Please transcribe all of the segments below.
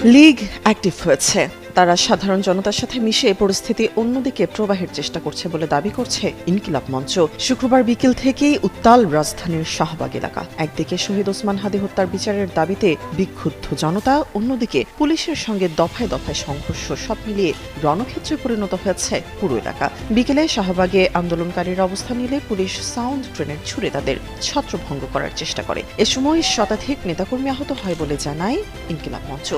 League active হয়েছে, তারা সাধারণ জনতার সাথে মিশে পরিস্থিতি অন্যদিকে প্রবাহের চেষ্টা করছে বলে দাবি করছে ইনকিলাব মঞ্চ। শুক্রবার বিকেল থেকেই উত্তাল রাজধানীর শাহবাগ এলাকা। একদিকে শহীদ ওসমান হাদী হত্যার বিচারের দাবিতে বিক্ষুব্ধ জনতা, অন্যদিকে পুলিশের সঙ্গে দফায় দফায় সংঘর্ষ, সব মিলিয়ে রণক্ষেত্রে পরিণত হয়েছে পুরো এলাকা। বিকেলে শাহবাগে আন্দোলনকারীরা অবস্থান নিলে পুলিশ সাউন্ড গ্রেনেড ছুড়ে তাদের ছত্রভঙ্গ করার চেষ্টা করে। এ সময় শতাধিক নেতাকর্মী আহত হয় বলে জানায় ইনকিলাব মঞ্চ।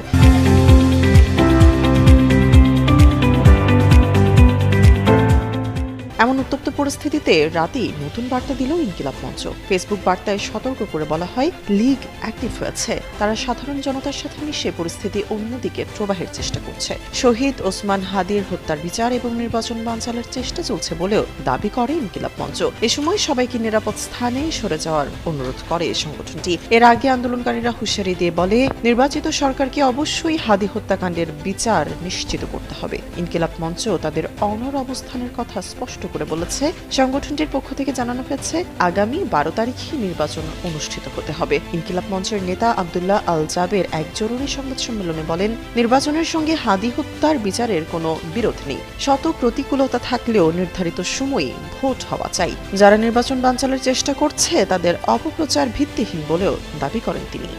এমন উত্তপ্ত পরিস্থিতিতে রাতেই নতুন বার্তা দিল ইনকিলাব মঞ্চ। ফেসবুক বার্তায় সতর্ক করে বলা হয়, লীগ অ্যাক্টিভ হয়েছে, তারা সাধারণ জনতার সাথে মিশে পরিস্থিতি অন্যদিকে প্রবাহের চেষ্টা করছে। শহীদ ওসমান হাদীর হত্যার বিচার এবং নির্বাচন বানচালের চেষ্টা চলছে বলেও দাবি করে ইনকিলাব মঞ্চ। এ সময় সবাইকে নিরাপদ স্থানে সরে যাওয়ার অনুরোধ করে সংগঠনটি। এর আগে আন্দোলনকারীরা হুঁশিয়ারি দিয়ে বলে, নির্বাচিত সরকারকে অবশ্যই হাদী হত্যাকাণ্ডের বিচার নিশ্চিত করতে হবে। ইনকিলাব মঞ্চ তাদের অনড় অবস্থানের কথা স্পষ্ট করে বলেছে। সংগঠনটির পক্ষ থেকে জানানো হয়েছে, আগামী 12 তারিখে নির্বাচন অনুষ্ঠিত হতে হবে। ইনকিলাব মঞ্চের নেতা আব্দুল্লাহ আল জাবের এক জরুরি সংবাদ সম্মেলনে বলেন, নির্বাচনের সঙ্গে হাদী হত্যার বিচারের কোনো বিরোধ নেই। শত প্রতিকূলতা থাকলেও নির্ধারিত সময়ে ভোট হওয়া চাই। যারা নির্বাচন বানচালের চেষ্টা করছে তাদের অপপ্রচার ভিত্তিহীন বলেও দাবি করেন তিনি।